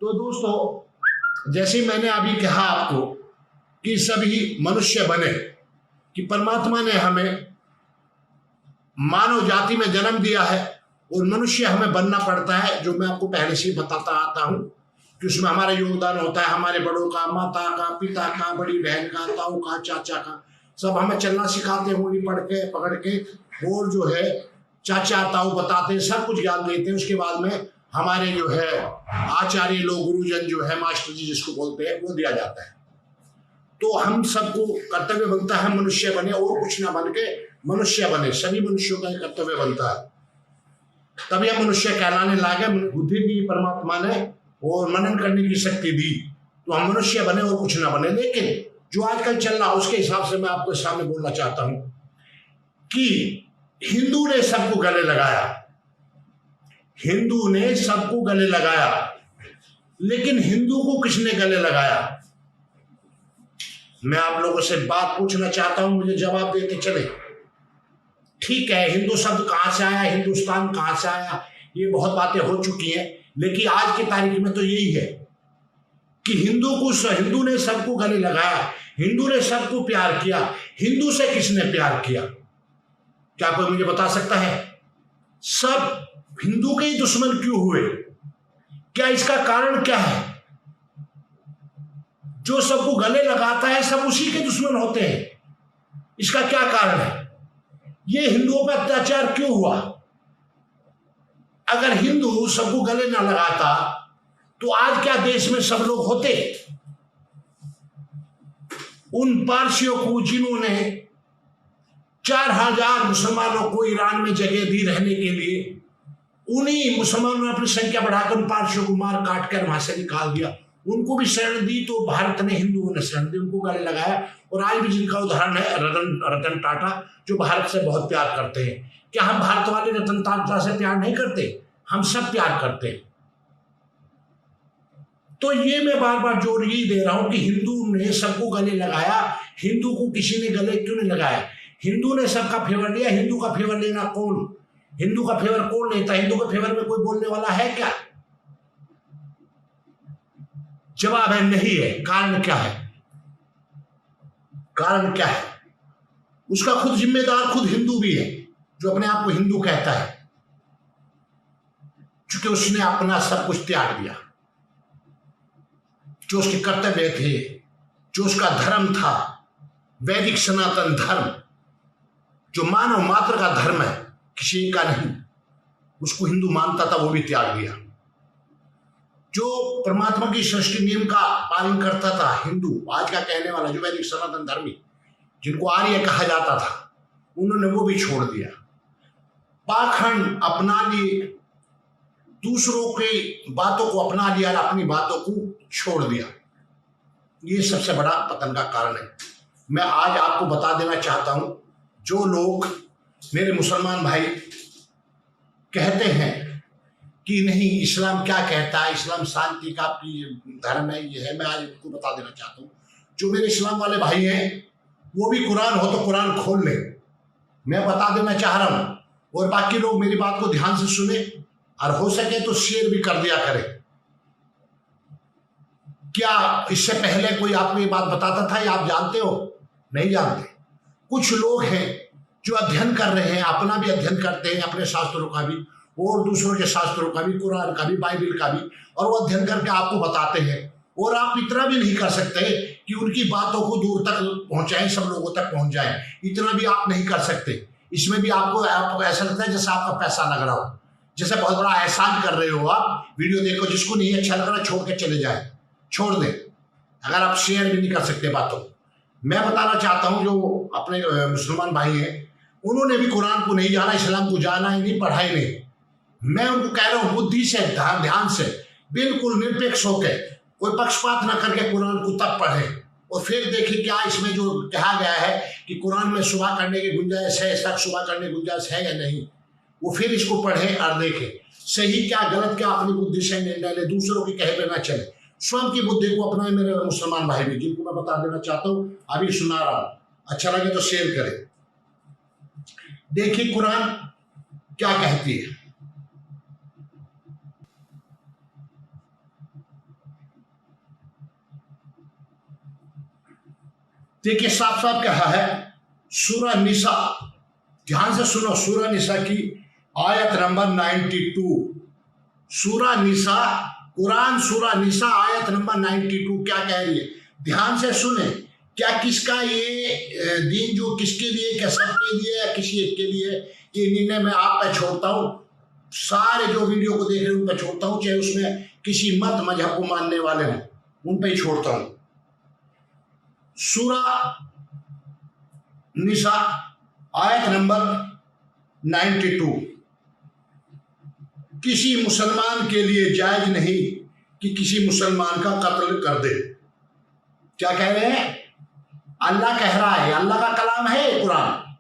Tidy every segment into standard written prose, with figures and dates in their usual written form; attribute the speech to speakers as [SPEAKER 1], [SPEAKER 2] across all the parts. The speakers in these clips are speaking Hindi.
[SPEAKER 1] तो दोस्तों, जैसे मैंने अभी कहा आपको कि सभी मनुष्य बने, कि परमात्मा ने हमें मानव जाति में जन्म दिया है और मनुष्य हमें बनना पड़ता है, जो मैं आपको पहले से ही बताता आता हूं कि उसमें हमारा योगदान होता है, हमारे बड़ों का, माता का, पिता का, बड़ी बहन का, ताऊ का, चाचा का, सब हमें चलना सिखाते हैं, उंगली पकड़ के, और जो है चाचा ताऊ बताते हैं, सब कुछ ज्ञान देते हैं। उसके बाद में हमारे जो है आचार्य लोग, गुरुजन जो है, मास्टर जी जिसको बोलते हैं, वो दिया जाता है। तो हम सबको कर्तव्य बनता है मनुष्य बने, और कुछ ना बन के मनुष्य बने। सभी मनुष्यों का कर्तव्य बनता है, तभी हम मनुष्य कहलाने लागे। बुद्धि दी परमात्मा ने और मनन करने की शक्ति दी, तो हम मनुष्य बने और कुछ ना बने। लेकिन जो आजकल चल रहा है उसके हिसाब से मैं आपको सामने बोलना चाहता हूं कि हिंदू ने सबको गले लगाया, हिंदू ने सबको गले लगाया, लेकिन हिंदू को किसने गले लगाया? मैं आप लोगों से बात पूछना चाहता हूं, मुझे जवाब देते चले। ठीक है, हिंदू शब्द कहां से आया, हिंदुस्तान कहां से आया, ये बहुत बातें हो चुकी हैं, लेकिन आज की तारीख में तो यही है कि हिंदू ने सबको गले लगाया, हिंदू ने सबको प्यार किया। हिंदू से किसने प्यार किया? क्या कोई मुझे बता सकता है? सब हिंदू के ही दुश्मन क्यों हुए? क्या इसका कारण क्या है? जो सबको गले लगाता है सब उसी के दुश्मन होते हैं। इसका क्या कारण है? ये हिंदुओं पर अत्याचार क्यों हुआ? अगर हिंदू सबको गले ना लगाता तो आज क्या देश में सब लोग होते? उन पारसियों को जिन्होंने 4000 मुसलमानों को ईरान में जगह दी रहने के लिए, उन्हीं मुसलमानों ने अपनी संख्या बढ़ाकर उन पारसियों को मार काट कर वहां से निकाल दिया, उनको भी शरण दी। तो भारत ने, हिंदुओं ने शरण दी, उनको गले लगाया। और आज भी जिनका उदाहरण है रतन टाटा, जो भारत से बहुत प्यार करते हैं। क्या हम भारत वाले रतन टाटा से प्यार नहीं करते? हम सब प्यार करते हैं। तो ये मैं बार बार जोर यही दे रहा हूं कि हिंदू ने सबको गले लगाया, हिंदू को किसी ने गले क्यों नहीं लगाया? हिंदू ने सबका फेवर लिया। हिंदू का फेवर लेना कौन? हिंदू का फेवर कौन लेता? हिंदू के फेवर में कोई बोलने वाला है क्या? जवाब है नहीं है। कारण क्या है? कारण क्या है? उसका खुद जिम्मेदार खुद हिंदू भी है, जो अपने आप को हिंदू कहता है, क्योंकि उसने अपना सब कुछ त्याग दिया। जो उसके कर्तव्य थे, जो उसका धर्म था, वैदिक सनातन धर्म, जो मानव मात्र का धर्म है, किसी का नहीं, उसको हिंदू मानता था, वो भी त्याग दिया। जो परमात्मा की सृष्टि नियम का पालन करता था, हिंदू आज का कहने वाला, जो वैदिक सनातन धर्मी, जिनको आर्य कहा जाता था, उन्होंने वो भी छोड़ दिया। पाखंड अपना लिए, दूसरों की बातों को अपना लिया, अपनी बातों को छोड़ दिया। ये सबसे बड़ा पतन का कारण है। मैं आज आपको बता देना चाहता हूं, जो लोग मेरे मुसलमान भाई कहते हैं कि नहीं इस्लाम क्या कहता है, इस्लाम शांति का धर्म है, ये है, मैं आज आपको बता देना चाहता हूँ। जो मेरे इस्लाम वाले भाई हैं, वो भी कुरान हो तो कुरान खोल ले, मैं बता देना चाह रहा हूँ। और बाकी लोग मेरी बात को ध्यान से सुने, और हो सके तो शेयर भी कर दिया करें। क्या इससे पहले कोई आपको ये बात बताता था, या आप जानते हो? नहीं जानते। कुछ लोग हैं जो अध्ययन कर रहे हैं, अपना भी अध्ययन करते हैं, अपने शास्त्रों का भी और दूसरों के शास्त्रों का भी, कुरान का भी, बाइबल का भी, और वो अध्ययन करके आपको बताते हैं। और आप इतना भी नहीं कर सकते कि उनकी बातों को दूर तक पहुंचाएं, सब लोगों तक पहुंच जाए, इतना भी आप नहीं कर सकते। इसमें भी आपको ऐसा लगता है जैसे आपका पैसा लग रहा हो, जैसे बहुत बड़ा एहसान कर रहे हो आप। वीडियो देखो, जिसको नहीं अच्छा लग रहा छोड़ के चले जाए, छोड़ दे, अगर आप शेयर भी नहीं कर सकते बातों। मैं बताना चाहता हूं, जो अपने मुसलमान भाई हैं, उन्होंने भी कुरान को नहीं जाना, इस्लाम को जाना ही नहीं, पढ़ा ही नहीं। मैं उनको कह रहा हूं, बुद्धि से, ध्यान से, बिल्कुल निरपेक्ष होकर, कोई पक्षपात न करके कुरान को तब पढ़े, और फिर देखिए क्या इसमें जो कहा गया है कि कुरान में सुबह करने की गुंजाइश है, तक सुबह करने की गुंजाइश है या नहीं, वो फिर इसको पढ़े और देखे सही क्या गलत क्या, अपनी बुद्धि से निर्णय ले, दूसरों की कहे पे ना चले, स्वयं की बुद्धि को अपनाए। मेरे मुसलमान भाई भी, जिनको मैं बता देना चाहता हूँ, अभी सुना रहा हूं, अच्छा लगे तो शेयर करें। देखिए कुरान क्या कहती है। देखिए साफ साफ कहा है सूरा निसा, ध्यान से सुनो, सूरा निसा की आयत नंबर 92। सूरा निसा, कुरान सूरा निसा आयत नंबर 92 क्या कह रही है, ध्यान से सुने। क्या किसका ये दीन जो किसके लिए, क्या सबके लिए या किसी एक के लिए, ये निर्णय मैं आप पे छोड़ता हूँ। सारे जो वीडियो को देख रहे हैं उन पे छोड़ता हूँ, चाहे उसमें किसी मत मजहब को मानने वाले हों, उन पे ही छोड़ता हूँ। सूरा निसा आयत नंबर 92, किसी मुसलमान के लिए जायज नहीं कि किसी मुसलमान का कत्ल कर दे। क्या कह रहे हैं? अल्लाह कह रहा है, अल्लाह का कलाम है कुरान,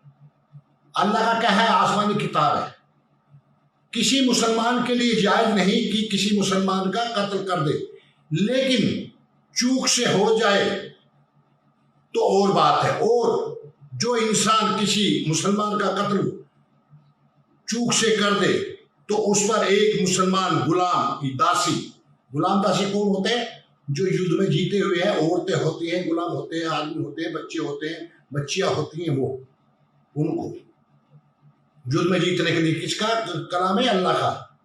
[SPEAKER 1] अल्लाह का क्या है, आसमानी किताब है। किसी मुसलमान के लिए जायज नहीं कि किसी मुसलमान का कत्ल कर दे, लेकिन चूक से हो जाए तो और बात है। और जो इंसान किसी मुसलमान का कत्ल चूक से कर दे तो उस पर एक मुसलमान गुलाम दासी, गुलाम दासी कौन होते हैं? जो युद्ध में जीते हुए हैं, औरतें होती हैं, गुलाम होते हैं, आदमी होते हैं, बच्चे होते हैं, बच्चियां होती हैं, वो उनको युद्ध में जीतने के लिए, किसका कलाम है? अल्लाह का,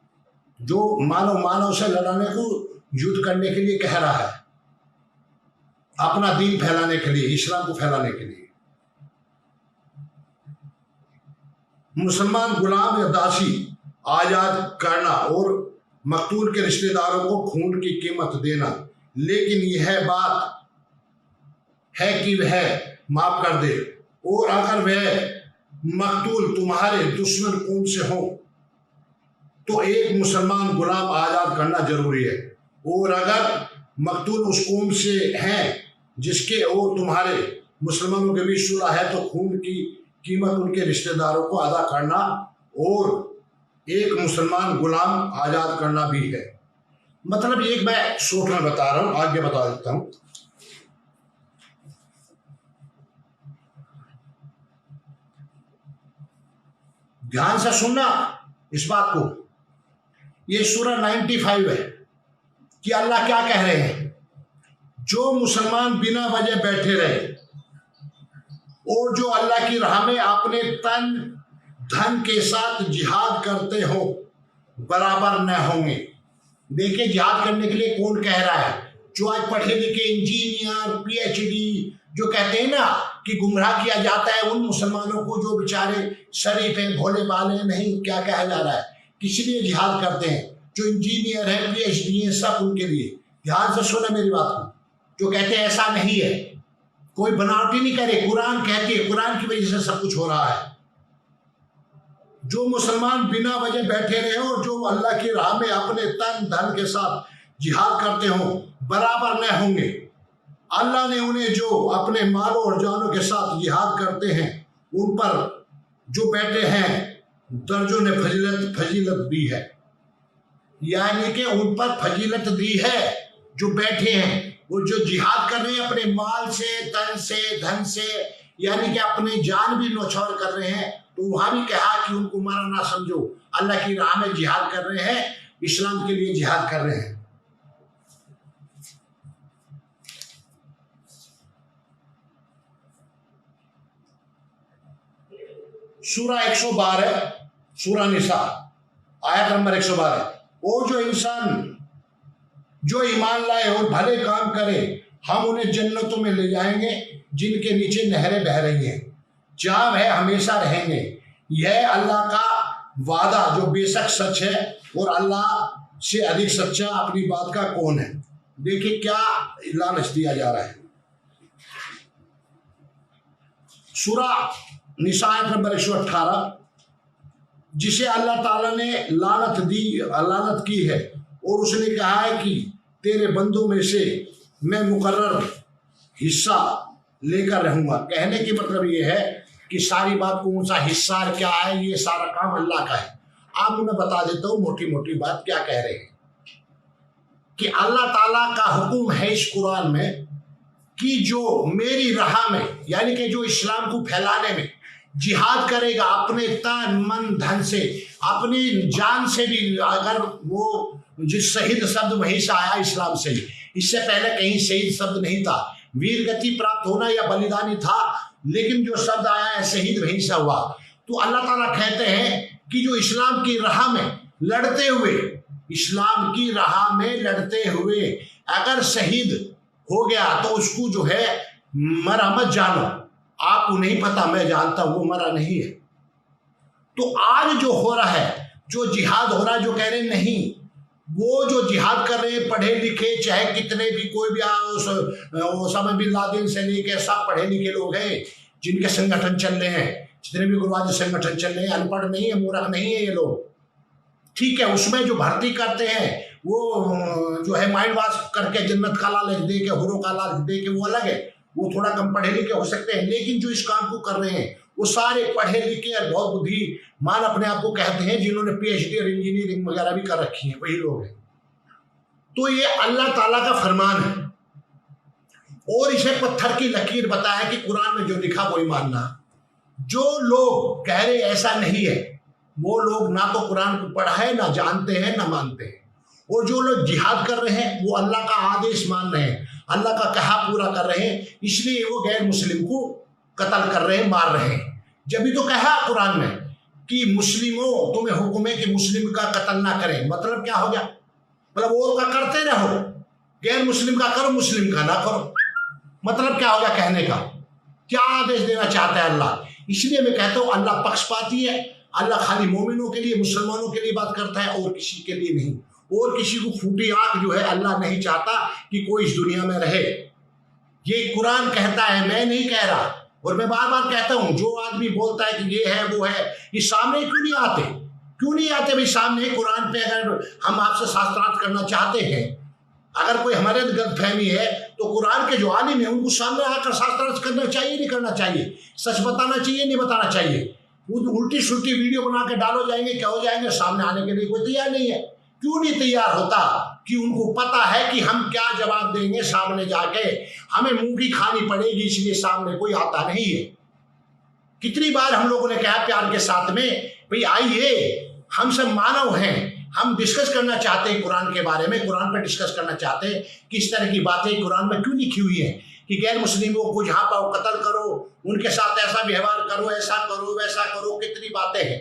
[SPEAKER 1] जो मानव से लड़ाने को, युद्ध करने के लिए कह रहा है, अपना दीन फैलाने के लिए, इस्लाम को फैलाने के लिए। मुसलमान गुलाम या दासी आजाद करना और मकतूल के रिश्तेदारों को खून की कीमत देना, लेकिन यह बात है कि वह माफ कर दे, और अगर वह मकतूल तुम्हारे दुश्मन कौम से हो तो एक मुसलमान गुलाम आजाद करना जरूरी है। और अगर मकतूल उस कौम से हैं जिसके और तुम्हारे मुसलमानों के बीच सुलह है तो खून की कीमत उनके रिश्तेदारों को अदा करना और एक मुसलमान गुलाम आजाद करना भी है। मतलब एक मैं शॉर्ट में बता रहा हूं, आगे बता देता हूं। ध्यान से सुनना इस बात को। ये सूरा 95 है कि अल्लाह क्या कह रहे हैं, जो मुसलमान बिना वजह बैठे रहे और जो अल्लाह की राह में अपने तन धन के साथ जिहाद करते हो बराबर न होंगे। देखिए जिहाद करने के लिए कौन कह रहा है? जो आज पढ़े लिखे इंजीनियर, पीएचडी जो कहते हैं ना कि गुमराह किया जाता है उन मुसलमानों को जो बेचारे शरीफ हैं, भोले भाले नहीं, क्या कहा जा रहा है, किस लिए जिहाद करते हैं? जो इंजीनियर है, पीएचडी है, सब उनके लिए। ध्यान से सुने मेरी बात को। जो कहते हैं ऐसा नहीं है, कोई बनावटी नहीं करे, कुरान कहती है, कुरान की वजह से सब कुछ हो रहा है। जो मुसलमान बिना वजह बैठे रहे और जो अल्लाह की राह में अपने तन धन के साथ जिहाद करते हो बराबर न होंगे। अल्लाह ने उन्हें जो अपने मालों और जानों के साथ जिहाद करते हैं उन पर जो बैठे हैं दर्जों ने फजीलत दी है, यानी कि उन पर फजीलत दी है। जो बैठे हैं वो जो जिहाद कर रहे हैं अपने माल से, तन से, धन से, यानी कि अपनी जान भी न्यौछावर कर रहे हैं, तो वहां भी कहा कि उनको मारा ना समझो, अल्लाह की राह में जिहाद कर रहे हैं, इस्लाम के लिए जिहाद कर रहे हैं। सूरा 112 सूरा निसा आयत नंबर 112। और जो इंसान जो ईमान लाए और भले काम करे हम उन्हें जन्नतों में ले जाएंगे जिनके नीचे नहरें बह रही हैं, जहां वह हमेशा रहेंगे। यह अल्लाह का वादा जो बेशक सच है और अल्लाह से अधिक सच्चा अपनी बात का कौन है। देखिए क्या लालच दिया जा रहा है। सूरा निसा आयत नंबर 118, जिसे अल्लाह ताला ने लानत की है और उसने कहा है कि तेरे बंदों में से मैं मुकर्रर हिस्सा लेकर रहूंगा। कहने की मतलब ये है कि सारी बात कौन सा हिस्सा क्या है, ये सारा काम अल्लाह का है। अब मैं बता देता हूँ मोटी मोटी बात क्या कह रहे हैं कि अल्लाह ताला का हुक्म है इस कुरान में कि जो मेरी राह में, यानी कि जो इस्लाम को फैलाने में जिहाद करेगा अपने तन मन धन से, अपनी जान से भी, अगर वो जिस शहीद शब्द वहीं से आया इस्लाम से ही, इससे पहले कहीं शहीद शब्द नहीं था। वीर गति प्राप्त होना या बलिदानी था, लेकिन जो शब्द आया है शहीद वहीं से हुआ। तो अल्लाह ताला कहते हैं कि जो इस्लाम की राह में लड़ते हुए, इस्लाम की राह में लड़ते हुए अगर शहीद हो गया तो उसको जो है मरा मत जानो। आपको नहीं पता, मैं जानता हूं वो मरा नहीं है। तो आज जो हो रहा है, जो जिहाद हो रहा है, जो कह रहे नहीं, वो जो जिहाद कर रहे हैं पढ़े लिखे, चाहे कितने भी कोई भी ओसामा बिन लादेन से लेके सब पढ़े लिखे लोग हैं जिनके संगठन चल रहे हैं, जितने भी गुरुवादी संगठन चल रहे हैं, अनपढ़ नहीं है, मूर्ख नहीं है ये लोग, ठीक है। उसमें जो भर्ती करते हैं वो जो है माइंड वॉश करके जन्नत का लालच दे के, हुरों का लालच दे के, वो अलग है, वो थोड़ा कम पढ़े लिखे हो सकते हैं। लेकिन जो इस काम को कर रहे हैं वो सारे पढ़े लिखे और बहुत बुद्धिमान अपने आप को कहते हैं, जिन्होंने पीएचडी और इंजीनियरिंग वगैरह भी कर रखी है, वही लोग हैं। तो ये अल्लाह ताला का फरमान है और इसे पत्थर की लकीर बताया कि कुरान में जो लिखा वही मानना। जो लोग कह रहे ऐसा नहीं है, वो लोग ना तो कुरान को पढ़ा है, ना जानते हैं, ना मानते हैं। और जो लोग जिहाद कर रहे हैं वो अल्लाह का आदेश मान रहे हैं, अल्लाह का कहा पूरा कर रहे हैं, इसलिए वो गैर मुस्लिम को कत्ल कर रहे हैं, मार रहे हैं। जब भी तो कहा कुरान में कि मुस्लिमों तुम्हें हुक्म है कि मुस्लिम का कत्ल ना करें, मतलब क्या हो गया? मतलब और का करते रहो, गैर मुस्लिम का करो, मुस्लिम का ना करो। मतलब क्या हो गया कहने का? क्या आदेश देना चाहता है अल्लाह? इसलिए मैं कहता हूं अल्लाह पक्षपाती है। अल्लाह खाली मोमिनों के लिए, मुसलमानों के लिए बात करता है और किसी के लिए नहीं। और किसी को फूटी आंख जो है अल्लाह नहीं चाहता कि कोई इस दुनिया में रहे। ये कुरान कहता है, मैं नहीं कह रहा। और मैं बार बार कहता हूं, जो आदमी बोलता है कि ये है वो है, ये सामने क्यों नहीं आते? क्यों नहीं आते भाई सामने? कुरान पे अगर हम आपसे शास्त्रार्थ करना चाहते हैं, अगर कोई हमारे गलतफहमी है तो कुरान के जो आलिम है उनको सामने आकर शास्त्रार्थ करना चाहिए, नहीं करना चाहिए? सच बताना चाहिए, नहीं बताना चाहिए? वो उल्टी सुल्टी वीडियो बना के डालो जाएंगे, क्या हो जाएंगे? सामने आने के लिए कोई तैयार नहीं है। क्यों नहीं तैयार होता? कि उनको पता है कि हम क्या जवाब देंगे सामने जाके, हमें मुंह की खानी पड़ेगी, इसलिए सामने कोई आता नहीं है। कितनी बार हम लोगों ने कहा प्यार के साथ में, भाई आइए, हम सब मानव हैं, हम डिस्कस करना चाहते हैं कुरान के बारे में, कुरान पर डिस्कस करना चाहते हैं कि इस तरह की बातें कुरान में क्यों लिखी हुई है कि गैर मुस्लिमों को जहां पाओ कत्ल करो, उनके साथ ऐसा व्यवहार करो, ऐसा करो, वैसा करो। कितनी बातें हैं।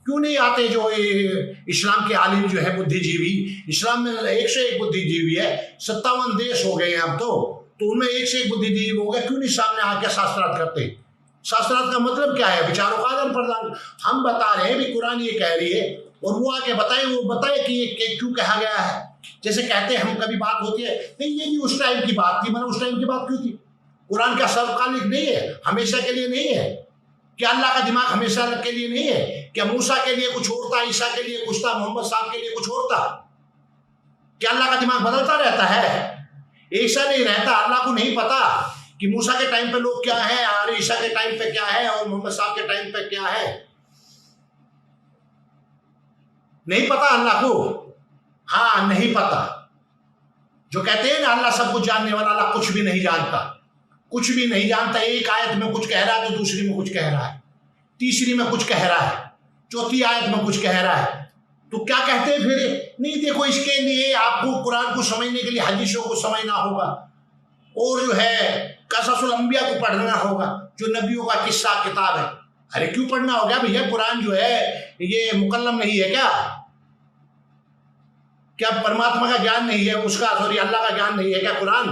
[SPEAKER 1] क्यों नहीं आते? जो इस्लाम के आलिम जो है बुद्धिजीवी, इस्लाम में 1 से 1 बुद्धिजीवी है, 57 देश हो गए हैं अब तो उनमें 1 से 1 बुद्धिजीवी हो गए। क्यों नहीं सामने आके शास्त्रार्थ करते? शास्त्रार्थ का मतलब क्या है? विचारों का आदान प्रदान। हम बता रहे हैं भी कुरान ये कह रही है और वो आके बताए कि ये क्यों कहा गया है। जैसे कहते हैं हम, कभी बात होती है नहीं ये भी उस टाइम की बात थी, मतलब उस टाइम की बात क्यों थी? कुरान का सर्वकालिक नहीं है, हमेशा के लिए नहीं है। क्या अल्लाह का दिमाग हमेशा के लिए नहीं है? क्या मूसा के लिए कुछ और था, ईसा के लिए कुछ था, मोहम्मद साहब के लिए कुछ और था? क्या अल्लाह का दिमाग बदलता रहता है? ऐसा नहीं रहता। अल्लाह को नहीं पता कि मूसा के टाइम पे लोग क्या है और ईसा के टाइम पे क्या है और मोहम्मद साहब के टाइम पे क्या है? नहीं पता अल्लाह को। हाँ, नहीं पता। जो कहते हैं ना अल्लाह सब कुछ जानने वाला, अल्लाह कुछ भी नहीं जानता, कुछ भी नहीं जानता। एक आयत में कुछ कह रहा है तो दूसरी में कुछ कह रहा है, तीसरी में कुछ कह रहा है, चौथी आयत में कुछ कह रहा है। तो क्या कहते हैं फिर? नहीं, देखो इसके लिए आपको कुरान को समझने के लिए हदीसों को समझना होगा और जो है कससुल अंबिया को पढ़ना होगा, जो नबियों का किस्सा किताब है। अरे क्यों पढ़ना होगा भैया? कुरान जो है ये मुकल्लम नहीं है क्या? क्या परमात्मा का ज्ञान नहीं है उसका? सॉरी, अल्लाह का ज्ञान नहीं है क्या? कुरान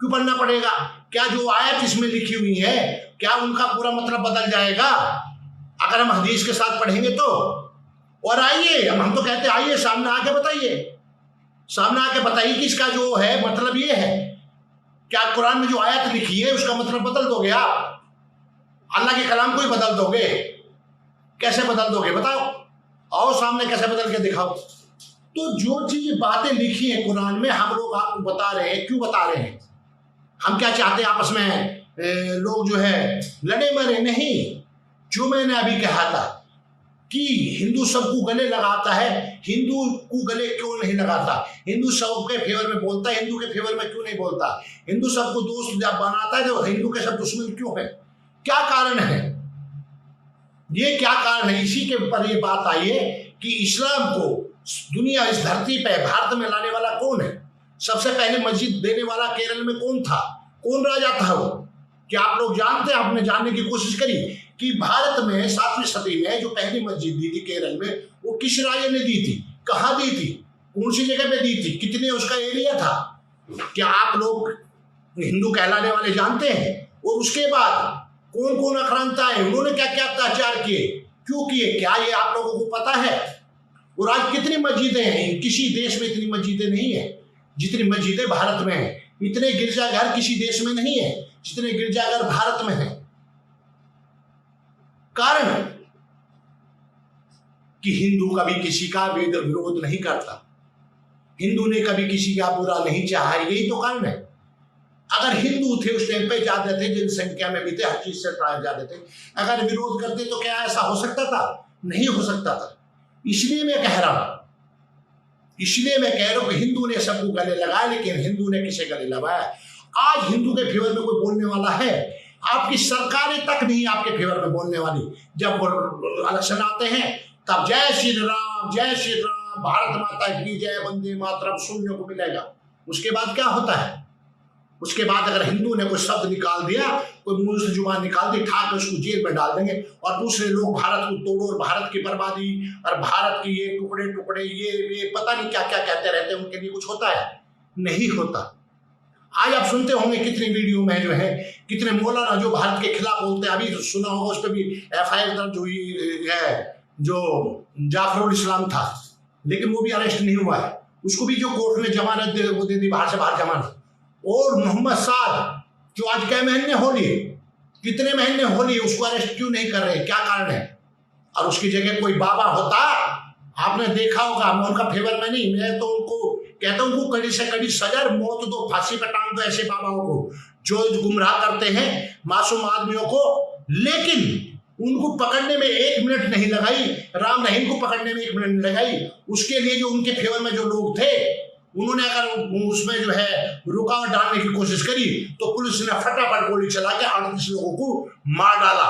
[SPEAKER 1] क्यों पढ़ना पड़ेगा? क्या जो आयत इसमें लिखी हुई है क्या उनका पूरा मतलब बदल जाएगा अगर हम हदीस के साथ पढ़ेंगे तो? और आइए, हम तो कहते हैं आइए सामने आके बताइए, सामने आके बताइए कि इसका जो है मतलब ये है। क्या कुरान में जो आयत लिखी है उसका मतलब बदल दोगे आप? अल्लाह के कलाम को ही बदल दोगे? कैसे बदल दोगे बताओ? आओ सामने, कैसे बदल के दिखाओ। तो जो चीज बातें लिखी है कुरान में, हम लोग आपको बता रहे हैं। क्यों बता रहे हैं? हम क्या चाहते हैं आपस में लोग जो है लड़े मरे? नहीं। जो मैंने अभी कहा था कि हिंदू सबको गले लगाता है, हिंदू को गले क्यों नहीं लगाता? हिंदू सबके फेवर में बोलता है, हिंदू के फेवर में क्यों नहीं बोलता? हिंदू सबको दोस्त जब बनाता है तो हिंदू के सब दुश्मन क्यों है? क्या कारण है? ये क्या कारण है? इसी के ऊपर ये बात आई है कि इस्लाम को दुनिया, इस धरती पे, भारत में लाने वाला कौन है? सबसे पहले मस्जिद देने वाला केरल में कौन था, कौन राजा था वो? क्या आप लोग जानते हैं? आपने जानने की कोशिश करी कि भारत में 7वीं सदी में जो पहली मस्जिद दी थी केरल में, वो किस राजा ने दी थी, कहाँ दी थी, कौन सी जगह पे दी थी, कितने उसका एरिया था? क्या आप लोग हिंदू कहलाने वाले जानते हैं? और उसके बाद कौन कौन आक्रांता है, उन्होंने क्या क्या अत्याचार किए, क्यों किए, क्या ये आप लोगों को पता है? और आज कितनी मस्जिदें हैं? किसी देश में इतनी मस्जिदें नहीं है जितनी मस्जिदें भारत में हैं। इतने गिरजाघर किसी देश में नहीं है जितने गिरजाघर भारत में हैं। कारण कि हिंदू कभी किसी का विरोध नहीं करता, हिंदू ने कभी किसी का बुरा नहीं चाहा, यही तो कारण है। अगर हिंदू थे उस टाइम पे ज्यादा थे, जनसंख्या में भी थे, हर चीज से ज्यादा थे, अगर विरोध करते तो क्या ऐसा हो सकता था? नहीं हो सकता था। इसलिए मैं कह रहा हूं कि हिंदू ने सबको गले लगाया, लेकिन हिंदू ने किसे गले लगाया? आज हिंदू के फेवर में कोई बोलने वाला है? आपकी सरकारें तक नहीं आपके फेवर में बोलने वाली। जब इलेक्शन आते हैं तब जय श्री राम, जय श्री राम, भारत माता की जय, वंदे मातरम सुनने को मिलेगा। उसके बाद क्या होता है? उसके बाद अगर हिंदू ने कोई शब्द निकाल दिया, कोई मुंह से जुबान निकाल दी, ठा के उसको जेल में डाल देंगे और दूसरे लोग भारत को तोड़ो और भारत की बर्बादी और भारत की ये टुकड़े टुकड़े ये पता नहीं क्या क्या कहते रहते हैं। उनके लिए कुछ होता है? नहीं होता। आज आप सुनते होंगे कितनी वीडियो में जो है, कितने मौलाना जो भारत के खिलाफ बोलते हैं। अभी तो सुना होगा उस पर भी FIR दर्ज हुई है, जो जाफरुल इस्लाम था, लेकिन वो भी अरेस्ट नहीं हुआ है। उसको भी जो कोर्ट ने जमानत दे दी, बाहर से बाहर जमानत। और मोहम्मद साद जो आज क्या महीने हो लिए, कितने महीने हो लिए, उसको अरेस्ट क्यों नहीं कर रहे? क्या कारण है? और उसकी जगह कोई बाबा होता, आपने देखा होगा। मैं उनका फेवर में नहीं, मैं तो उनको कहता हूं उनको कड़ी से कड़ी सजा, मौत दो, फांसी पर टांग दो ऐसे बाबाओं को जो गुमराह करते हैं मासूम आदमियों को। लेकिन उनको पकड़ने में 1 मिनट नहीं लगाई, राम रहीम को पकड़ने में 1 मिनट नहीं लगाई। उसके लिए जो उनके फेवर में जो लोग थे, उन्होंने अगर उसमें जो है रुकावट डालने की कोशिश करी तो पुलिस ने फटाफट गोली चला के 38 लोगों को मार डाला।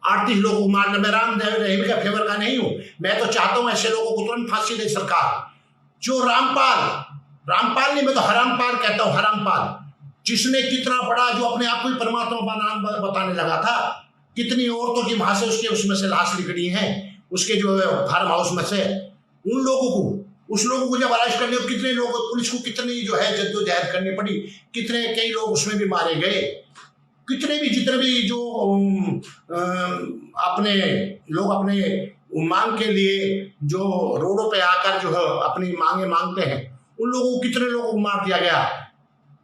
[SPEAKER 1] 38 लोगों को मारने में राम रहीम के फेवर का नहीं हूं। मैं तो चाहता हूं ऐसे लोगों को तुरंत फांसी दे सरकार। जो रामपाल नहीं, मैं तो हरामपाल कहता हूं, हरामपाल, जिसने कितना बड़ा, जो अपने आप को ही परमात्मा का नाम बताने लगा था, कितनी औरतों की वहां से उसमें से लाश निकली है, उसके जो फार्म हाउस में से। उस लोगों को जब अरेस्ट करने, कितने लोग, पुलिस को कितनी जो है जद्दोजहद करनी पड़ी, कितने कई लोग उसमें भी मारे गए, कितने भी जितने भी जो अपने लोग अपने मांग के लिए जो रोडों पे आकर जो है अपनी मांगे मांगते हैं, उन लोगों को कितने लोगों को मार दिया गया।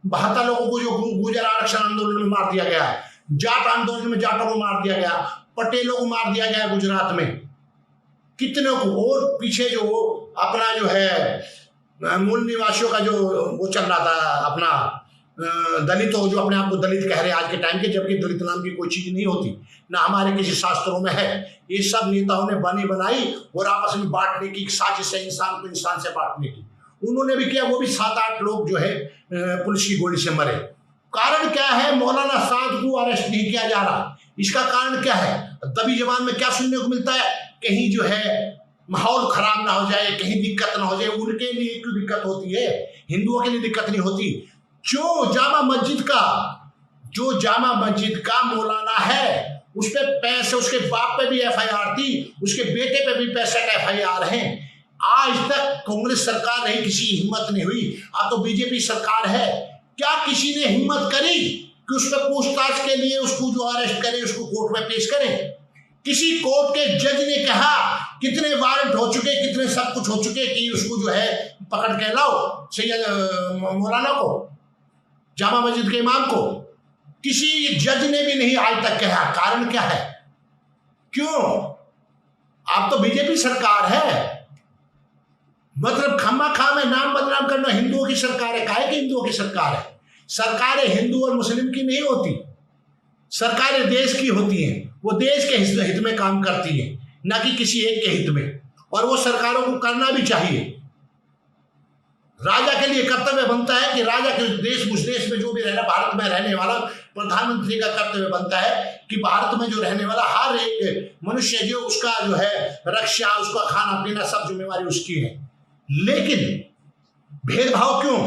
[SPEAKER 1] 72 लोगों को जो गुर्जर आरक्षण आंदोलन में मार दिया गया, जाट आंदोलन में जाटों को मार दिया गया, पटेलों को मार दिया गया गुजरात में, कितने को। और पीछे जो अपना जो है मूल निवासियों का जो वो चल रहा था, अपना दलितों, जो अपने आप को दलित कह रहे हैं आज के टाइम के, जबकि दलित नाम की कोई चीज नहीं होती, ना हमारे किसी शास्त्रों में है। ये सब नेताओं ने बनी बनाई और आपस में बांटने की साजिश है, इंसान को इंसान से बांटने की। उन्होंने भी किया, वो भी 7-8 लोग जो है पुलिस की गोली से मरे। कारण क्या है? मौलाना साद को अरेस्ट नहीं किया जा रहा। इसका कारण क्या है? दबी जबान में क्या सुनने को मिलता है? कहीं जो है माहौल खराब ना हो जाए, कहीं दिक्कत ना हो जाए। उनके लिए क्यों दिक्कत होती है? हिंदुओं के लिए दिक्कत नहीं होती। जो जामा मस्जिद का मौलाना है, उस पे पैसे, उसके बाप पे भी FIR थी, उसके बेटे पे भी 65 FIR हैं। आज तक कांग्रेस सरकार रही, किसी हिम्मत नहीं हुई। अब तो BJP सरकार है, क्या किसी ने हिम्मत करी कि उस पर पूछताछ के लिए उसको जो अरेस्ट करे, उसको कोर्ट में पेश करें? किसी कोर्ट के जज ने कहा कितने वारंट हो चुके, कितने सब कुछ हो चुके कि उसको जो है पकड़ के लाओ सैयद मौलाना को, जामा मस्जिद के इमाम को? किसी जज ने भी नहीं आज तक कहा। कारण क्या है? क्यों? आप तो BJP सरकार है, मतलब खामा खा में नाम बदनाम करना हिंदुओं की सरकार है। काहे कि हिंदुओं की सरकार है? सरकारें हिंदू और मुस्लिम की नहीं होती, सरकारें देश की होती हैं। वो देश के हित में काम करती है, ना कि किसी एक के हित में। और वो सरकारों को करना भी चाहिए। राजा के लिए कर्तव्य बनता है कि राजा के उस देश में जो भी रहना, भारत में रहने वाला प्रधानमंत्री का कर्तव्य बनता है कि भारत में जो रहने वाला हर एक मनुष्य जो उसका जो है रक्षा, उसका खाना पीना, सब जिम्मेवारी उसकी है। लेकिन भेदभाव क्यों?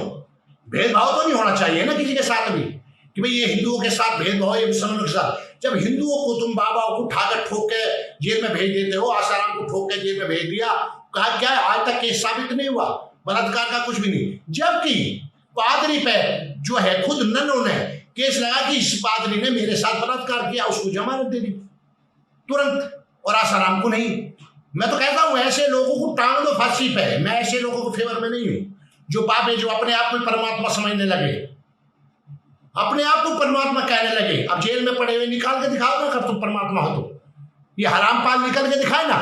[SPEAKER 1] भेदभाव तो नहीं होना चाहिए ना किसी के साथ भी, कि भाई ये हिंदुओं के साथ भेदभाव, ये मुसलमानों के साथ। जब हिंदुओं को तुम बाबाओं को उठाकर ठोक के जेल में भेज देते हो, आसाराम को ठोक के जेल में भेज दिया, कहा क्या है, आज तक केस साबित नहीं हुआ, बलात्कार का कुछ भी नहीं। जबकि पादरी पे जो है खुद नन्नों ने केस लगा कि इस पादरी ने मेरे साथ बलात्कार किया, उसको जमानत दे दी तुरंत, और आसाराम को नहीं। मैं तो कहता हूं ऐसे लोगों को टांग दो फांसी पे। मैं ऐसे लोगों को फेवर में नहीं हूं जो पापे, जो अपने आप को परमात्मा समझने लगे, अपने आप को परमात्मा कहने लगे। अब जेल में पड़े हुए निकाल के दिखाओ ना, कर तुम परमात्मा हो तो ये हरामपाल निकल के दिखाए ना,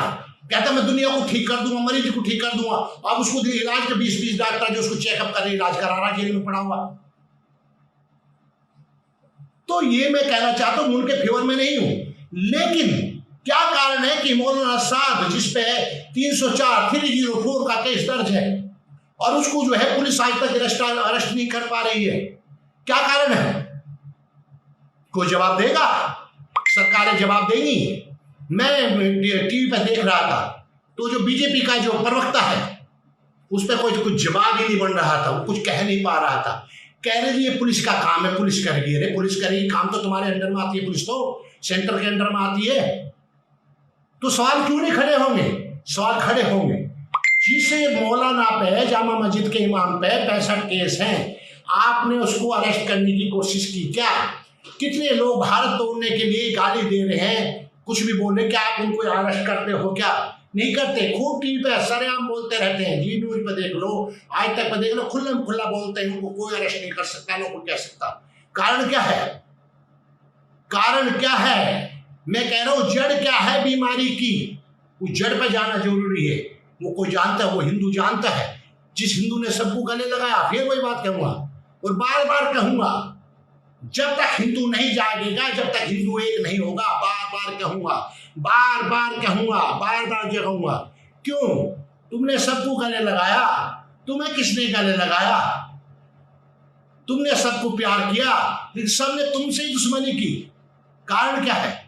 [SPEAKER 1] कहता मैं दुनिया को ठीक कर दूंगा, मरीज को ठीक कर दूंगा। अब उसको इलाज के 20-20 डॉक्टर जो उसको चेकअप कर रहे, इलाज करा रहा, जेल में पड़ा हुआ। तो ये मैं कहना चाहता हूं, उनके फेवर में नहीं हूं, लेकिन क्या कारण है कि मौलाना साद जिसपे 304 का केस दर्ज है और उसको जो है पुलिस आज तक अरेस्ट नहीं कर पा रही है, क्या कारण है? कोई जवाब देगा? सरकारें जवाब देंगी? मैं टीवी पर देख रहा था तो जो बीजेपी का जो प्रवक्ता है उस पर कोई कुछ जवाब ही नहीं बन रहा था, वो कुछ कह नहीं पा रहा था। कह रहे जी ये पुलिस का काम है, पुलिस करेगी। अरे पुलिस करेगी, काम तो तुम्हारे अंडर में आती है, पुलिस तो सेंटर के अंडर में आती है, तो सवाल क्यों नहीं खड़े होंगे? सवाल खड़े होंगे। जिसे मौलाना पे, जामा मस्जिद के इमाम पे 65 केस हैं, आपने उसको अरेस्ट करने की कोशिश की क्या? कितने लोग भारत तोड़ने के लिए गाली दे रहे हैं, कुछ भी बोल रहे, क्या आप उनको अरेस्ट करते हो? क्या नहीं करते? खूब टीवी पे सरेआम बोलते रहते हैं, जी न्यूज पे देख लो, आज तक पे देख लो, खुल्लम खुल्ला बोलते हैं, उनको कोई अरेस्ट नहीं कर सकता, लोग को कह सकता। कारण क्या है? कारण क्या है? मैं कह रहा हूं जड़ क्या है बीमारी की, उस जड़ पे जाना जरूरी है। वो कोई जानता है, वो हिंदू जानता है। जिस हिंदू ने सबको गले लगाया, फिर वही बात कहूंगा और बार बार कहूंगा, जब तक हिंदू नहीं जागेगा, जब तक हिंदू एक नहीं होगा, बार बार कहूंगा, बार बार कहूंगा, बार बार कहूंगा। क्यों? तुमने सबको गले लगाया, तुम्हें किसने गले लगाया? तुमने सबको प्यार किया, लेकिन सबने तुमसे ही दुश्मनी की। कारण क्या है?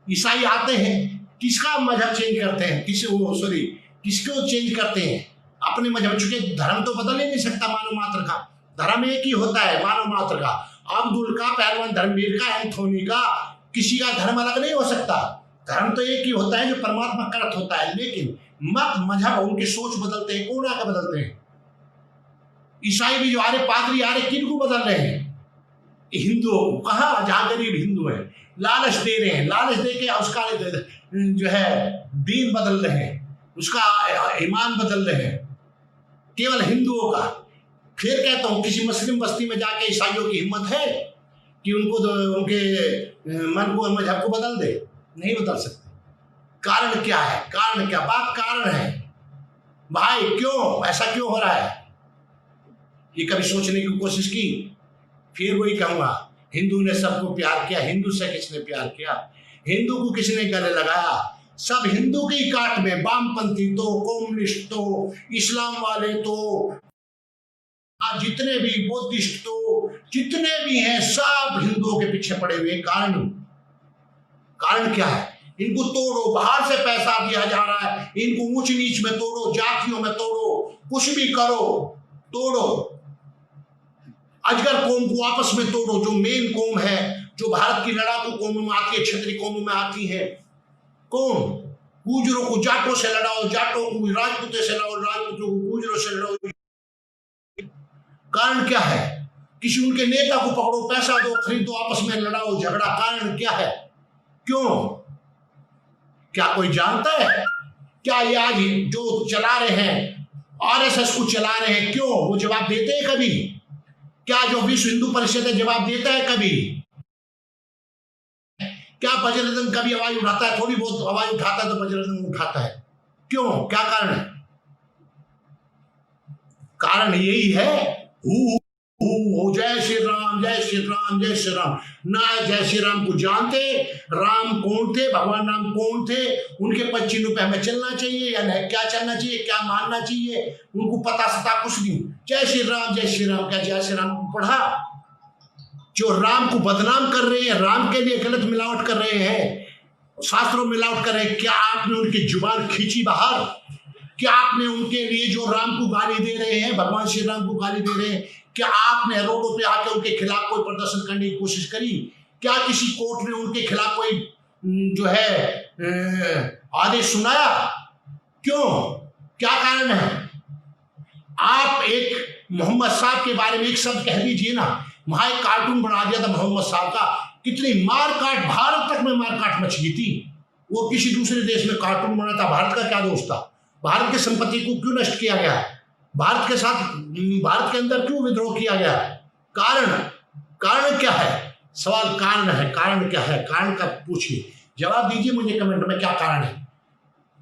[SPEAKER 1] ईसाई आते हैं, किसका मजहब चेंज करते हैं, किसको चेंज करते हैं? अपने मजहब, चूंकि धर्म तो बदल ही नहीं सकता मानव मात्र का, धर्म एक ही होता है मानव मात्र का। अब्दुल का, पहलवान धर्मवीर का, एंथोनी का, किसी का धर्म अलग नहीं हो सकता। धर्म तो एक ही होता है जो परमात्मा का अर्थ होता है, लेकिन मत मजहब, उनकी सोच बदलते हैं, कौन आकर बदलते हैं? ईसाई भी जो आ रहे, पादरी आ रहे, किन को बदल रहे हैं? हिंदुओं को। कहाँ? जहां गरीब हिंदू है, लालच दे रहे हैं, लालच दे के उसका जो है दीन बदल रहे हैं, उसका ईमान बदल रहे हैं, केवल हिंदुओं का। फिर कहता हूं, किसी मुस्लिम बस्ती में जाके ईसाइयों की हिम्मत है कि उनको उनके मन को, मजहब को बदल दे? नहीं बदल सकते। कारण क्या है? कारण क्या? बात कारण है भाई। क्यों ऐसा क्यों हो रहा है? ये कभी सोचने की कोशिश की? फिर वही कहूंगा, हिंदू ने सबको प्यार किया। हिंदू से किसने प्यार किया? हिंदू को किसने गले लगाया? सब हिंदू की काट में, वामपंथी तो, कम्युनिस्ट तो, इस्लाम वाले तो, जितने भी बुद्धिस्ट तो, जितने भी हैं, सब हिंदुओं के पीछे पड़े हुए। कारण क्या है? इनको तोड़ो, बाहर से पैसा दिया जा रहा है, इनको ऊंच नीच में तोड़ो, जातियों में तोड़ो, कुछ भी करो, तोड़ो। अजगर कौम को आपस में तोड़ो, जो मेन कौम है, जो भारत की लड़ाकू कौमों में आती है, क्षत्रिय कौमों में आती है। कौन? गुजरों को जाटों से लड़ाओ, जाटों को राजपूतों से लड़ाओ, राजपूतों को गुजरों से लड़ाओ। कारण क्या है? किसी उनके नेता को पकड़ो, पैसा दो, खरीदो, आपस में लड़ाओ, झगड़ा। कारण क्या है? क्यों? क्या कोई जानता है? क्या ये आज जो चला रहे हैं, आरएसएस को चला रहे हैं, क्यों? वो जवाब देते हैं कभी? क्या जो विश्व हिंदू परिषद है जवाब देता है कभी? क्या बजरंग दल कभी आवाज उठाता है? थोड़ी बहुत आवाज उठाता है तो बजरंग दल उठाता है। क्यों? क्या कारण है? कारण यही है, जय श्री राम, जय श्री राम, जय श्री राम। ना जय श्री राम को जानते, राम कौन थे, भगवान राम कौन थे, उनके 25 रुपए हमें चलना चाहिए या नहीं, क्या चलना चाहिए, क्या मानना चाहिए, उनको पता सता कुछ नहीं। जय श्री राम, जय श्री राम, क्या जय श्री राम को पढ़ा? जो राम को बदनाम कर रहे हैं, राम के लिए गलत मिलावट कर रहे हैं, शास्त्रों मिलावट कर रहे हैं, क्या आपने उनकी जुबान खींची बाहर क्या आपने उनके लिए जो राम को गाली दे रहे हैं, भगवान श्री राम को गाली दे रहे हैं, क्या आपने रोडों पे आके उनके खिलाफ कोई प्रदर्शन करने की कोशिश करी? क्या किसी कोर्ट ने उनके खिलाफ कोई जो है आदेश सुनाया? क्यों? क्या कारण है? आप एक मोहम्मद साहब के बारे में एक शब्द कह दीजिए ना, वहां एक कार्टून बना दिया था मोहम्मद साहब का, कितनी मारकाट, भारत तक में मारकाट मच गई थी। वो किसी दूसरे देश में कार्टून बना था, भारत का क्या दोष था? भारत की संपत्ति को क्यों नष्ट किया गया? भारत के साथ, भारत के अंदर क्यों विद्रोह किया गया? कारण क्या है? सवाल कारण है, कारण क्या है? कारण का पूछिए, जवाब दीजिए मुझे कमेंट में, क्या कारण है?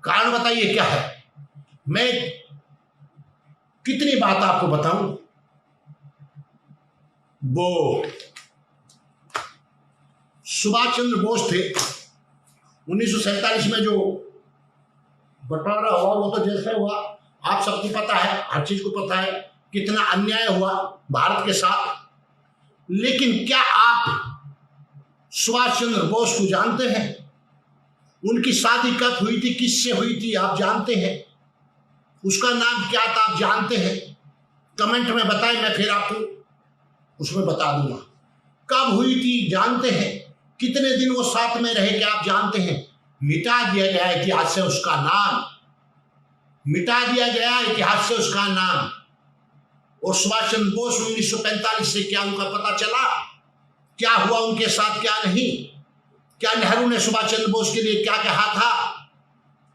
[SPEAKER 1] कारण बताइए क्या है। मैं कितनी बात आपको बताऊं। वो सुभाष चंद्र बोस थे, 1947 में जो बंटवारा हुआ, वो तो जैसे हुआ आप सबको पता है, हर चीज को पता है, कितना अन्याय हुआ भारत के साथ। लेकिन क्या आप सुभाष चंद्र बोस को जानते हैं? उनकी शादी कब हुई थी, किससे हुई थी, आप जानते हैं? उसका नाम क्या था, आप जानते हैं? कमेंट में बताएं, मैं फिर आपको उसमें बता दूंगा। कब हुई थी जानते हैं? कितने दिन वो साथ में रहे, क्या आप जानते हैं? मिटा दिया गया इतिहास से उसका नाम, मिटा दिया गया इतिहास से उसका नाम। और सुभाष चंद्र बोस 1945 से क्या उनका पता चला? क्या हुआ उनके साथ, क्या नहीं? क्या नेहरू ने सुभाष चंद्र बोस के लिए क्या कहा था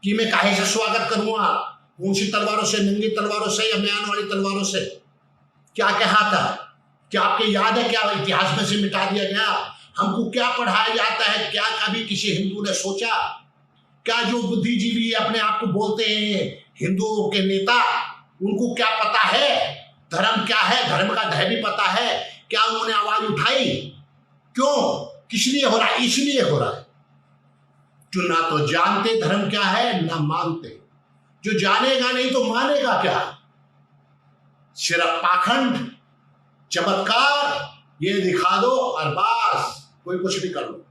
[SPEAKER 1] कि मैं काहे से स्वागत करूंगा, कौन सी तलवारों से, नंगी तलवारों से या म्यान वाली तलवारों से? क्या कहा था? क्या आपके याद है? क्या इतिहास में से मिटा दिया गया? हमको क्या पढ़ाया जाता है? क्या कभी किसी हिंदू ने सोचा? क्या जो बुद्धिजीवी अपने आप को बोलते हैं हिंदुओं के नेता, उनको क्या पता है धर्म क्या है? धर्म का धै भी पता है? क्या उन्होंने आवाज उठाई? क्यों, किस लिए हो रहा है? इसलिए हो रहा है जो ना तो जानते धर्म क्या है, ना मानते। जो जानेगा नहीं तो मानेगा क्या? सिर्फ पाखंड, चमत्कार, ये दिखा दो और बस कोई कुछ भी कर लो।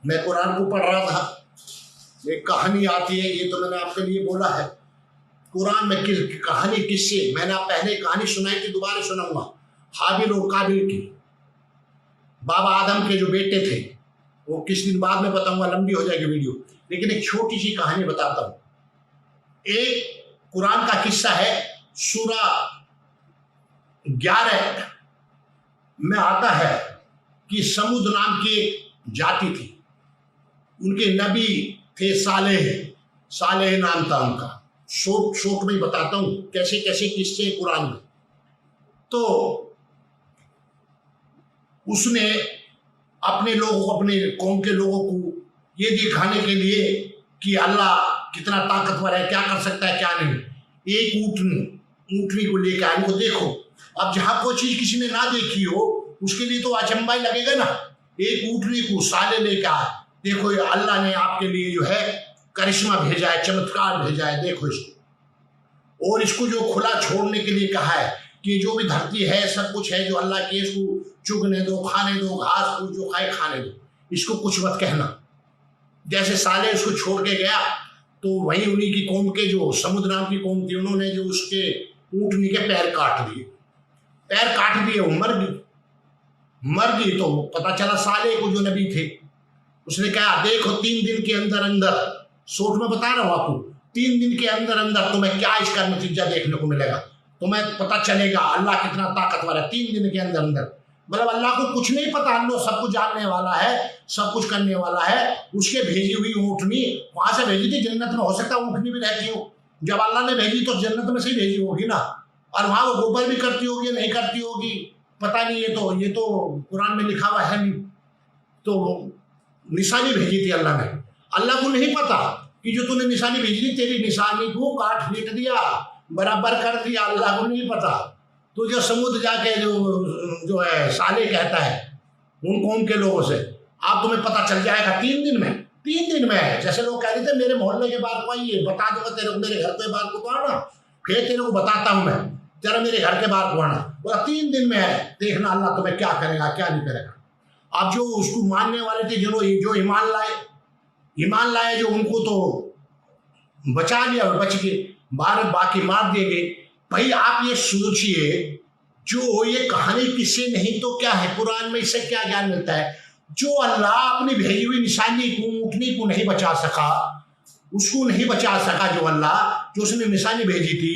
[SPEAKER 1] मैं कुरान को पढ़ रहा था, एक कहानी आती है, ये तो मैंने आपके लिए बोला है। कुरान में कहानी किससे, मैंने आप पहले कहानी सुनाई थी, दोबारा सुनाऊंगा। हाबिल और काबिल की, बाबा आदम के जो बेटे थे, वो किस दिन बाद में बताऊंगा, लंबी हो जाएगी वीडियो, लेकिन एक छोटी सी कहानी बताता हूं। एक कुरान का किस्सा है, सूरा 11 में आता है कि समूद नाम की एक जाति थी, उनके नबी थे सालेह नाम था उनका। शोक में बताता हूं कैसे कैसे किस्से कुरान में। तो उसने अपने लोगों को, अपने कौम के लोगों को ये दिखाने के लिए कि अल्लाह कितना ताकतवर है, क्या कर सकता है क्या नहीं, एक ऊँटनी को लेकर आए, उनको देखो। अब जहां कोई चीज किसी ने ना देखी हो उसके लिए तो अचंभा ही लगेगा ना। एक ऊँटनी को साले लेकर आए, देखो ये अल्लाह ने आपके लिए जो है करिश्मा भेजा है, चमत्कार भेजा है, देखो इसको। और इसको जो खुला छोड़ने के लिए कहा है कि जो भी धरती है सब कुछ है जो अल्लाह की, इसको चुगने दो, खाने दो, घास फूस जो खाए खाने दो, इसको कुछ मत कहना। जैसे साले उसको छोड़ के गया तो वहीं उन्हीं की कौम के जो समुद्र नाम की कौम थी, उन्होंने जो उसके ऊँटनी के पैर काट दिए, वो मर गई। तो पता चला साले को जो नबी थे, उसने कहा देखो 3 दिन के अंदर अंदर, शोट में बता रहा हूं आपको, 3 दिन के अंदर अंदर तुम्हें क्या इसका नतीजा देखने को मिलेगा, तुम्हें पता चलेगा अल्लाह कितना ताकतवर है। 3 दिन के अंदर अंदर, मतलब अल्लाह को कुछ नहीं पता, अल्लाह सब कुछ जानने वाला है, सब कुछ करने वाला है। उसके भेजी हुई ऊँटनी वहां से भेजी थी, जन्नत में हो सकता है ऊँटनी भी रहती हो, जब अल्लाह ने भेजी तो जन्नत में से ही भेजी होगी ना, और वहां वो गोबर भी करती होगी नहीं करती होगी पता नहीं, ये तो कुरान में लिखा हुआ है नहीं। तो निशानी भेजी थी अल्लाह ने, अल्लाह को नहीं पता कि जो तूने निशानी भेजी थी तेरी निशानी को काट पीट दिया, बराबर कर दिया, अल्लाह को नहीं पता। तो जो समुद्र जाके जो है साले कहता है उन कौम के लोगों से, आप तुम्हें पता चल जाएगा 3 दिन में। 3 दिन में, जैसे लोग कह रहे थे मेरे मोहल्ले के बाहर को आइए, बता दूंगा तेरे को, मेरे घर के बाहर को आना, फिर तेरे को बताता हूं मैं, तेरा मेरे घर के बाहर को आना। बोला 3 दिन में है, देखना अल्लाह तुम्हें क्या करेगा क्या नहीं करेगा। अब जो उसको मानने वाले थे, जो ईमान लाए जो उनको तो बचा लिया और बच गए, बाकी मार दिए गए। भाई आप ये सोचिए, जो ये कहानी किससे नहीं तो क्या है, कुरान में इससे क्या ज्ञान मिलता है? जो अल्लाह अपनी भेजी हुई निशानी को, ऊँटनी को नहीं बचा सका, उसको नहीं बचा सका, जो अल्लाह जो उसने निशानी भेजी थी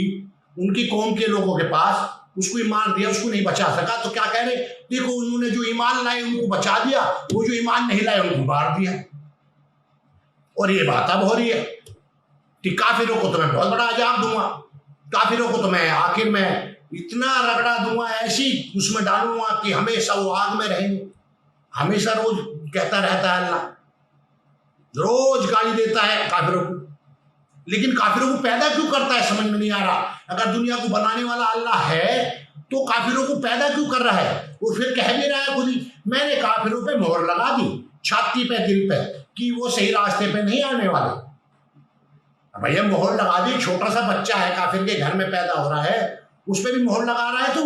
[SPEAKER 1] उनकी कौम के लोगों के पास, उसको ही मार दिया, उसको नहीं बचा सका। तो क्या कह रहे, देखो उन्होंने जो ईमान लाए उनको बचा दिया, वो जो ईमान नहीं लाए उनको मार दिया। और ये बात अब हो रही है कि काफिरों को तो मैं बहुत बड़ा अजाब दूंगा, काफिरों को तो मैं आखिर में इतना रगड़ा दूंगा, ऐसी उसमें डालूंगा कि हमेशा वो आग में रहेंगे। हमेशा रोज कहता रहता है अल्लाह, रोज गाली देता है काफिरों को। लेकिन काफिरों को पैदा क्यों करता है समझ में नहीं आ रहा। अगर दुनिया को बनाने वाला अल्लाह है तो काफिरों को पैदा क्यों कर रहा है? वो फिर कह भी रहा है खुद ही, मैंने काफिरों पे मोहर लगा दी छाती पे, दिल पे, कि वो सही रास्ते पे नहीं आने वाले। भैया मोहर लगा दी, छोटा सा बच्चा है काफिर के घर में पैदा हो रहा है, उस पर भी मोहर लगा रहा है तू।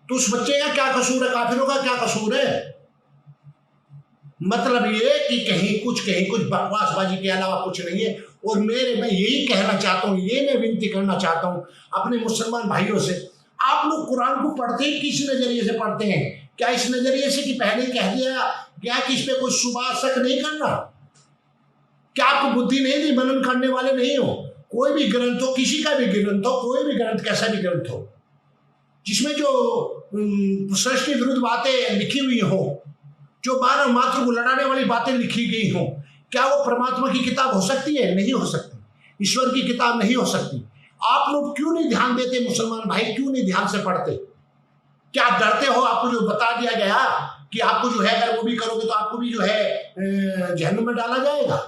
[SPEAKER 1] तो उस बच्चे का क्या कसूर है, काफिरों का क्या कसूर है? मतलब ये कि कहीं कुछ बकवासबाजी के अलावा कुछ नहीं है। और मैं यही कहना चाहता हूँ, ये मैं विनती करना चाहता हूँ अपने मुसलमान भाइयों से, आप लोग कुरान को पढ़ते हैं किस नजरिए से पढ़ते हैं? क्या इस नजरिए से कि पहले कह दिया क्या कि इस पे कोई शुबा शक नहीं करना? क्या आपको बुद्धि नहीं दी, मनन करने वाले नहीं हो? कोई भी ग्रंथ हो, किसी का भी ग्रंथ हो, कोई भी ग्रंथ, कैसा भी ग्रंथ हो, जिसमें जो सृष्टि विरुद्ध बातें लिखी हुई हो, जो मानव मात्र को लड़ाने वाली बातें लिखी गई हो, क्या वो परमात्मा की किताब हो सकती है? नहीं हो सकती। ईश्वर की किताब नहीं हो सकती। आप लोग क्यों नहीं ध्यान देते मुसलमान भाई, क्यों नहीं ध्यान से पढ़ते? क्या डरते हो? आपको जो बता दिया गया कि आपको जो है अगर वो भी करोगे तो आपको भी जो है जहन्नुम में डाला जाएगा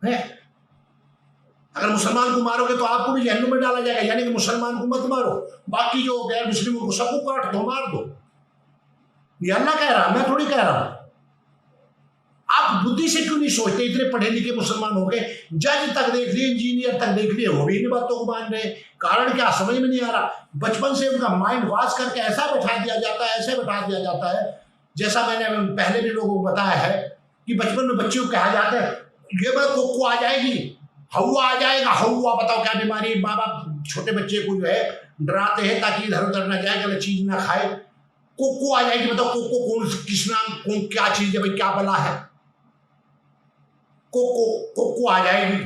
[SPEAKER 1] है? अगर मुसलमान को मारोगे तो आपको भी जहन्नुम में डाला जाएगा। यानी कि मुसलमान को मत मारो, बाकी जो गैर मुस्लिमों को सबको काट दो, मार दो। ये अल्लाह कह रहा, मैं थोड़ी कह रहा हूं। आप बुद्धि से क्यों नहीं सोचते? इतने पढ़े लिखे मुसलमान हो गए, जज तक देख लिए, इंजीनियर तक देख लिए, वो भी इन बातों को मान रहे। कारण क्या समझ में नहीं आ रहा। बचपन से उनका माइंड वॉश करके ऐसा बैठा दिया जाता है, ऐसे बैठा दिया जाता है, जैसा मैंने पहले भी लोगों को बताया है कि बचपन में बच्चों को कहा जाता है ये बात कोको आ जाएगी, हवा आ जाएगा, हवा। बताओ क्या बीमारी। माँ बाप छोटे बच्चे को जो है डराते हैं ताकि इधर उधर ना जाए, गलत चीज ना खाए। कोको आ जाएगी, बताओ कोको कौन, किस नाम, कौन, क्या चीज है भाई, क्या बला है? कोको आ जाएगी,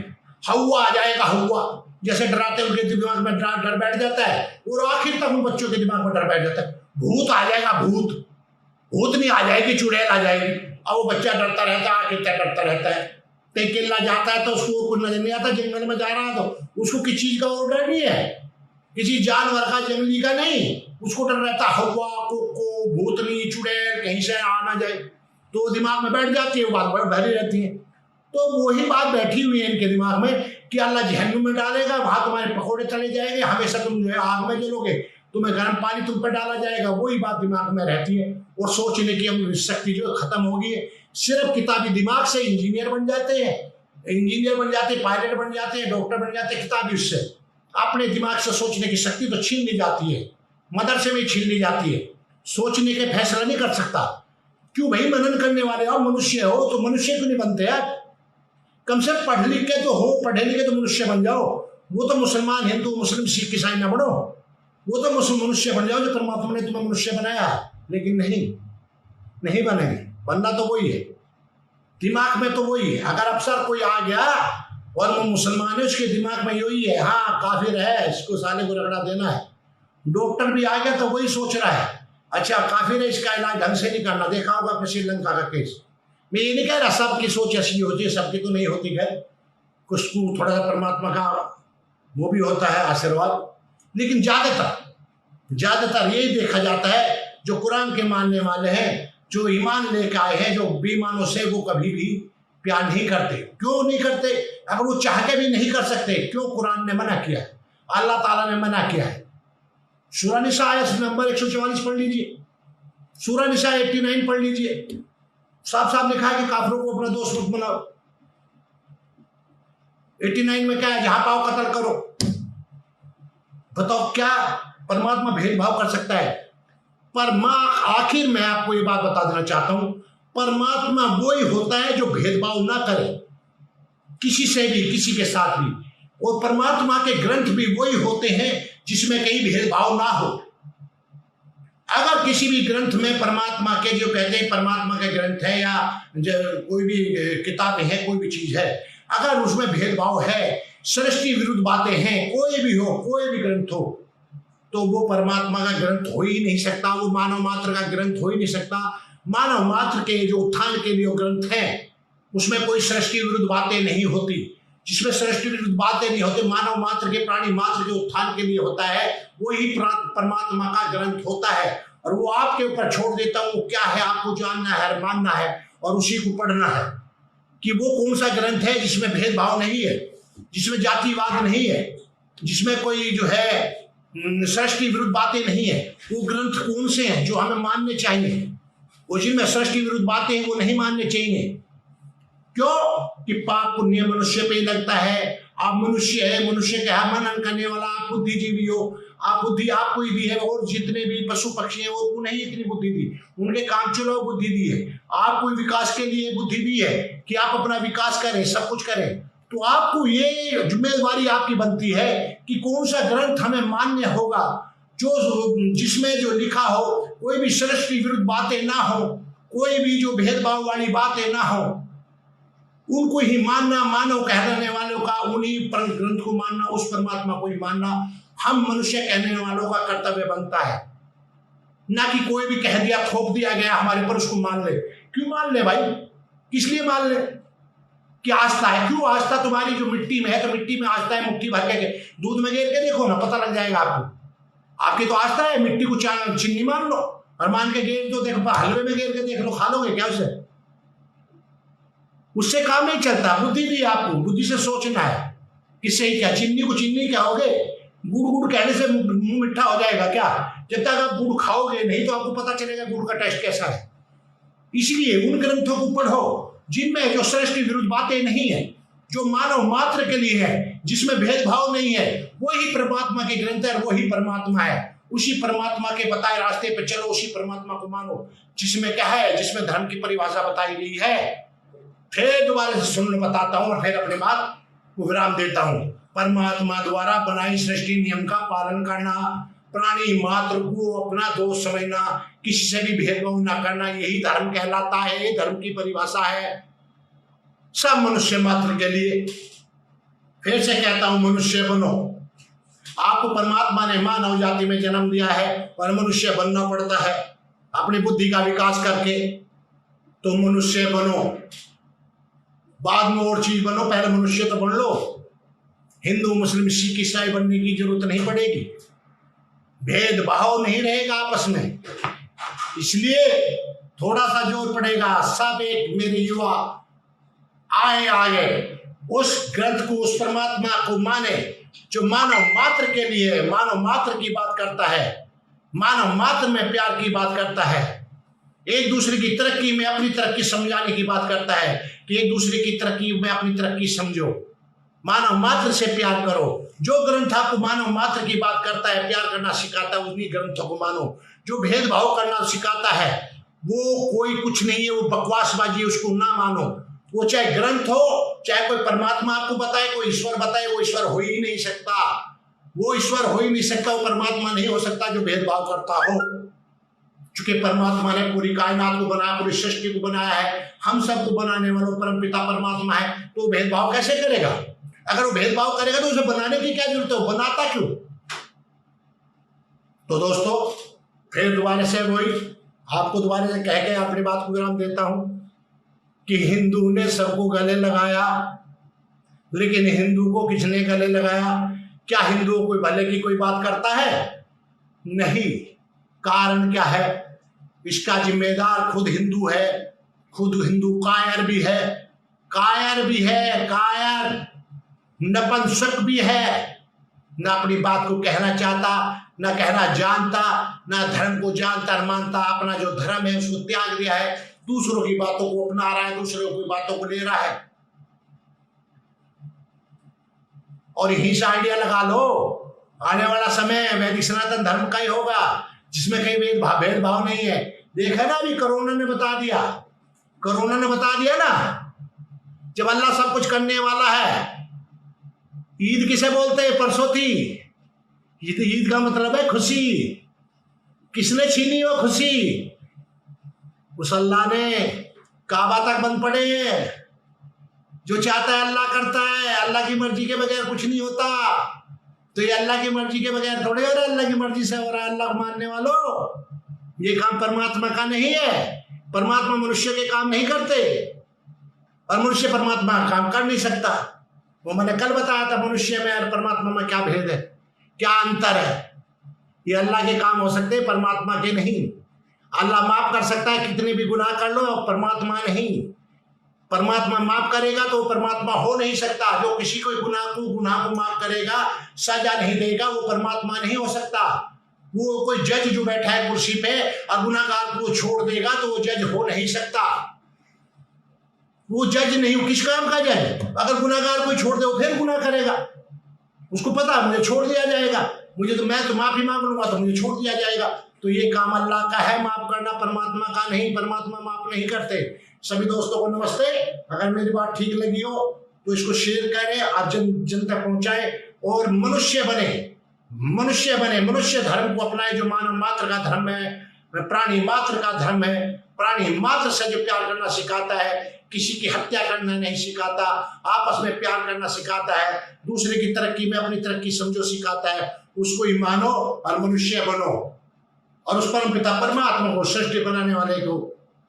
[SPEAKER 1] हवा आ जाएगा, हवा। जैसे डराते उनके दिमाग में डर बैठ जाता है, और आखिर तक उन बच्चों के दिमाग में डर बैठ जाता है। भूत आ जाएगा, भूत नहीं आ जाएगी, चुड़ैल आ जाएगी। अब वो बच्चा डरता रहता है, आखिर तक डरता रहता है। केला जाता है तो उसको कुछ नजर नहीं आता, जंगल में जा रहा है तो उसको किसी चीज का और डर नहीं है, किसी जानवर का, जंगली का नहीं। उसको डर रहता है हवा, कोको, भूतनी, चुड़ैल कहीं से आ ना जाए, तो दिमाग में बैठ जाती है, वो बात भरी रहती है। तो वही बात बैठी हुई है इनके दिमाग में कि अल्लाह जहन्नुम में डालेगा, वहां तुम्हारे पकौड़े चले जाएंगे, हमेशा तुम जो है आग में जलोगे, तुम्हें गर्म पानी तुम पर डाला जाएगा। वही बात दिमाग में रहती है, और सोचने की हम शक्ति जो खत्म होगी। सिर्फ किताबी दिमाग से इंजीनियर बन जाते हैं, पायलट बन जाते हैं, डॉक्टर बन जाते हैं किताबी उससे। अपने दिमाग से सोचने की शक्ति तो छीन ली जाती है, मदरसे में छीन ली जाती है। सोचने के फैसला नहीं कर सकता। क्यों भाई? मनन करने वाले हो, मनुष्य हो, तो मनुष्य क्यों नहीं बनते यार? कम से कम पढ़ लिख के तो हो, पढ़े लिखे तो मनुष्य बन जाओ। वो तो मुसलमान, हिंदू, मुस्लिम, सिख, ईसाई ना बनो, वो तो मनुष्य बन जाओ जो परमात्मा ने तुम्हें मनुष्य बनाया। लेकिन नहीं बनेंगे। बनना तो वही है, दिमाग में तो वही है। अगर अफसर कोई आ गया और वो मुसलमान है, उसके दिमाग में यही है, हाँ काफिर है, इसको साले को रगड़ा देना है। डॉक्टर भी आ गया तो वही सोच रहा है, अच्छा काफिर है, इसका इलाज ढंग से नहीं करना। देखा होगा अपने श्रीलंका का केस। मैं ये नहीं कह रहा सबकी सोच ऐसी होती है, सबकी तो नहीं होती है, कुछ को थोड़ा सा परमात्मा का वो भी होता है आशीर्वाद। लेकिन ज्यादातर यही देखा जाता है, जो कुरान के मानने वाले हैं, जो ईमान लेकर आए हैं, जो बेईमानों से वो कभी भी प्यार नहीं करते। क्यों नहीं करते? अगर वो चाह के भी नहीं कर सकते, क्यों? कुरान ने मना किया है, अल्लाह ताला ने मना किया है। सूरह निसा आयत नंबर 144 पढ़ लीजिए, सूरह निसा 89 पढ़ लीजिए। साफ साफ लिखा है कि काफिरों को अपना दोस्त मत बनाओ। 89 में क्या है? जहां पाओ कत्ल करो। बताओ क्या परमात्मा भेदभाव कर सकता है? आखिर मैं आपको ये बात बता देना चाहता हूं, परमात्मा वही होता है जो भेदभाव ना करे। किसी से भी, किसी के साथ भी। और परमात्मा के ग्रंथ भी वही होते हैं जिसमें कहीं भेदभाव ना हो। अगर किसी भी ग्रंथ में परमात्मा के, जो कहते हैं परमात्मा के ग्रंथ है या कोई भी किताब है, कोई भी चीज है, अगर उसमें भेदभाव है, सृष्टि विरुद्ध बातें हैं, कोई भी हो, कोई भी ग्रंथ हो, तो वो परमात्मा का ग्रंथ हो ही नहीं सकता, वो मानव मात्र का ग्रंथ हो ही नहीं सकता। मानव मात्र के जो उत्थान के लिए ग्रंथ है, उसमें कोई सृष्टि विरुद्ध बातें नहीं होती। जिसमें सृष्टि विरुद्ध बातें नहीं होती, मानव मात्र के, प्राणी मात्र के उत्थान के लिए होता है, वही परमात्मा का ग्रंथ होता है। और वो आपके ऊपर छोड़ देता हूँ, क्या है आपको जानना है, मानना है और उसी को पढ़ना है कि वो कौन सा ग्रंथ है जिसमें भेदभाव नहीं है, जिसमें जातिवाद नहीं है, जिसमें कोई जो है सृष्टि विरुद्ध बातें नहीं है। वो ग्रंथ कौन से हैं जो हमें मानने चाहिए, वो जिनमें सृष्टि विरुद्ध बातें हैं वो नहीं मानने चाहिए। क्यों? कि पाप पुण्य मनुष्य पे लगता है। आप मनुष्य है, मनुष्य का मनन करने वाला, आप बुद्धिजीवी हो, आप बुद्धि आपको ही दी है, और जितने भी पशु पक्षी हैं वो उन्हें ही इतनी बुद्धि दी, उनके काम चलो बुद्धि दी है। आपको विकास के लिए बुद्धि दी है कि आप अपना विकास करें, सब कुछ करें। तो आपको ये जिम्मेदारी आपकी बनती है कि कौन सा ग्रंथ हमें मान्य होगा, जो जिसमें जो लिखा हो कोई भी सृष्टि विरुद्ध बातें ना हो, कोई भी जो भेदभाव वाली बातें ना हो, उनको ही मानना, मानव कहलाने वालों का उन्हीं ग्रंथ को मानना, उस परमात्मा को ही मानना हम मनुष्य कहने वालों का कर्तव्य बनता है। ना कि कोई भी कह दिया, थोप दिया गया हमारे पर, उसको मान ले। क्यों मान ले भाई? किस लिए मान ले? क्या आस्था है? क्यों आस्था? तुम्हारी जो मिट्टी में है, तो मिट्टी में आस्था है, मुट्ठी भर के दूध में गेर के देखो ना, पता लग जाएगा आपको। आपकी तो आस्था है, मिट्टी को चीनी मान लो और मान के गेर दो, देखो हलवे में गेर के देख लो, खा लोगे क्या उसे? उससे काम नहीं चलता। बुद्धि दी आपको, बुद्धि से सोचना है कि सही क्या, चीनी को चीनी कहोगे, गुड़ गुड़ कहने से मुंह मिठा हो जाएगा क्या? जब तक आप गुड़ खाओगे नहीं तो आपको पता चलेगा गुड़ का टेस्ट कैसा है। इसलिए उन ग्रंथों को पढ़ो जिनमें जो सृष्टि विरुद्ध बातें नहीं है, जो मानव मात्र के लिए है, जिसमें भेदभाव नहीं है, वही परमात्मा के ग्रंथ है, वही परमात्मा है। उसी परमात्मा के बताए रास्ते पे चलो, उसी परमात्मा को मानो जिसमें क्या है, जिसमें धर्म की परिभाषा बताई गई है। फिर दोबारा से सुनने बताता हूं और फिर अपनी बात को विराम देता हूं। परमात्मा द्वारा बनाई सृष्टि नियम का पालन करना, प्राणी मात्र को अपना दोष समझना, किसी से भी भेदभाव न करना, यही धर्म कहलाता है। ये धर्म की परिभाषा है सब मनुष्य मात्र के लिए। फिर से कहता हूं, मनुष्य बनो। आपको परमात्मा ने मानव जाति में जन्म दिया है और मनुष्य बनना पड़ता है अपनी बुद्धि का विकास करके। तो मनुष्य बनो, बाद में और चीज बनो, पहले मनुष्य तो बन लो। हिंदू मुस्लिम सिख ईसाई बनने की जरूरत नहीं पड़ेगी, भेदभाव नहीं रहेगा आपस में। इसलिए थोड़ा सा जोर पड़ेगा, सब एक मेरे युवा आए आगे उस ग्रंथ को, उस परमात्मा को माने जो मानव मात्र के लिए, मानव मात्र की बात करता है, मानव मात्र में प्यार की बात करता है, एक दूसरे की तरक्की में अपनी तरक्की समझाने की बात करता है कि एक दूसरे की तरक्की में अपनी तरक्की समझो, मानव मात्र से प्यार करो। जो ग्रंथ आपको मानव मात्र की बात करता है, प्यार करना सिखाता है, उन्हीं ग्रंथों को मानो। जो भेदभाव करना सिखाता है वो कोई कुछ नहीं है, वो बकवासबाजी, उसको ना मानो। वो चाहे ग्रंथ हो, चाहे कोई परमात्मा आपको बताए, कोई ईश्वर बताए, वो ईश्वर हो ही नहीं सकता। वो ईश्वर हो ही नहीं सकता, वो परमात्मा नहीं हो सकता जो भेदभाव करता हो। चूंकि परमात्मा ने पूरी कायनात को बनाया, पूरी सृष्टि को बनाया है, हम सबको बनाने वाला परमपिता परमात्मा है, तो भेदभाव कैसे करेगा? अगर वो भेदभाव करेगा तो उसे बनाने की क्या जरूरत है? बनाता क्यों? तो दोस्तों फिर दोबारा से वही आपको दोबारा से कह के अपनी बात को विराम देता हूं कि हिंदू ने सबको गले लगाया, लेकिन हिंदू को किसने गले लगाया? क्या हिंदुओं को भले की कोई बात करता है? नहीं। कारण क्या है? इसका जिम्मेदार खुद हिंदू है, खुद हिंदू कायर भी है, कायर भी है, कायर नपुंसक भी है, ना अपनी बात को कहना चाहता, ना कहना जानता, ना धर्म को जानता और मानता। अपना जो धर्म है उसको त्याग दिया है, दूसरों की बातों को अपना रहा है, दूसरों की बातों को ले रहा है। और यही से आइडिया लगा लो, आने वाला समय वैदिक सनातन धर्म का ही होगा, जिसमें कहीं भेदभाव नहीं है। देखा ना, अभी कोरोना ने बता दिया, कोरोना ने बता दिया ना, जब अल्लाह सब कुछ करने वाला है। ईद किसे बोलते हैं? परसों थी ईद। ईद का मतलब है खुशी। किसने छीनी वो खुशी? उस अल्लाह ने। काबा तक बंद पड़े। जो चाहता है अल्लाह करता है। अल्लाह की मर्जी के बगैर कुछ नहीं होता। तो ये अल्लाह की मर्जी के बगैर थोड़े हो रहा है, अल्लाह की मर्जी से हो रहा है। अल्लाह को मानने वालों, ये काम परमात्मा का नहीं है। परमात्मा मनुष्य के काम नहीं करते और मनुष्य परमात्मा का काम कर नहीं सकता। वो मैंने कल बताया था, मनुष्य में और परमात्मा में क्या भेद है, क्या अंतर है। ये अल्लाह के काम हो सकते हैं, परमात्मा के नहीं। अल्लाह माफ कर सकता है कितने भी गुनाह कर लो, परमात्मा नहीं। परमात्मा माफ करेगा तो परमात्मा हो नहीं सकता। जो किसी को गुनाह को माफ करेगा, सजा नहीं देगा, वो परमात्मा नहीं हो सकता। वो कोई जज जो बैठा है कुर्सी पे और गुनाहगार को छोड़ देगा तो वो जज हो नहीं सकता। वो जज नहीं, किस काम का जज? अगर गुनाहगार कोई छोड़ दे वो फिर गुनाह करेगा, उसको पता मुझे छोड़ दिया जाएगा, मैं तो माफी मांग लूंगा तो मुझे छोड़ दिया जाएगा। तो ये काम अल्लाह का है माफ करना, परमात्मा का नहीं। परमात्मा माफ नहीं करते। सभी दोस्तों को नमस्ते। अगर मेरी बात ठीक लगी हो तो इसको शेयर करें और जन तक पहुंचाए और मनुष्य बने। मनुष्य धर्म को अपनाए, जो मानव मात्र का धर्म है, प्राणी मात्र का धर्म है। प्राणी मात्र से जो प्यार करना सिखाता है, किसी की हत्या करना नहीं सिखाता, आपस में प्यार करना सिखाता है, दूसरे की तरक्की में अपनी तरक्की समझो सिखाता है। उसको ही मानो और मनुष्य बनो और उस परम पिता परमात्मा को, सृष्टि बनाने वाले को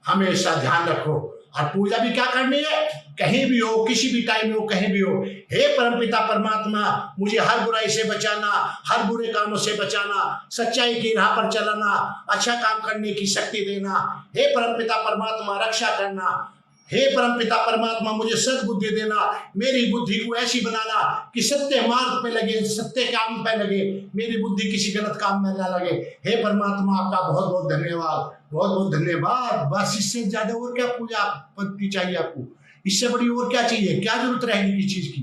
[SPEAKER 1] हमेशा ध्यान रखो। और पूजा भी क्या करनी है? कहीं भी हो, किसी भी टाइम में हो, कहीं भी हो, हे परमपिता परमात्मा मुझे हर बुराई से बचाना, हर बुरे कामों से बचाना, सच्चाई की राह पर चलाना, अच्छा काम करने की शक्ति देना। हे परमपिता परमात्मा रक्षा करना। हे परमपिता परमात्मा मुझे सद्बुद्धि देना, मेरी बुद्धि को ऐसी बनाना कि सत्य मार्ग पे लगे, सत्य काम पे लगे, मेरी बुद्धि किसी गलत काम में ना लगे। हे परमात्मा आपका बहुत बहुत धन्यवाद, बहुत बहुत धन्यवाद। बस इससे ज्यादा और क्या पूजा पद्धति चाहिए आपको? इससे बड़ी और क्या चाहिए? क्या जरूरत रहेगी किसी चीज की?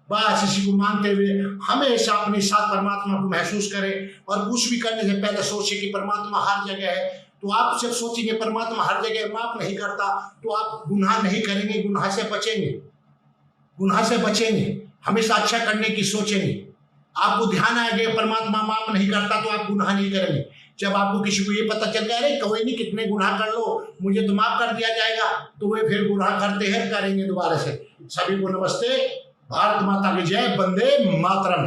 [SPEAKER 1] बस इसी को मानते हुए हमेशा अपने साथ परमात्मा को महसूस करें और कुछ भी करने से पहले सोचे कि परमात्मा हर जगह है। तो आप जब सोचेंगे परमात्मा हर जगह माफ नहीं करता तो आप गुनाह नहीं करेंगे, गुनाह से बचेंगे, गुनाह से बचेंगे, हमेशा अच्छा करने की सोचेंगे। आपको ध्यान आएगा परमात्मा माफ नहीं करता तो आप गुनाह नहीं करेंगे। जब आपको किसी को ये पता चल गया अरे कोई नहीं, कितने गुनाह कर लो, मुझे तो माफ कर दिया जाएगा, तो वे फिर गुनाह करते हैं, करेंगे दोबारा से। सभी को नमस्ते। भारत माता की जय। वंदे मातरम।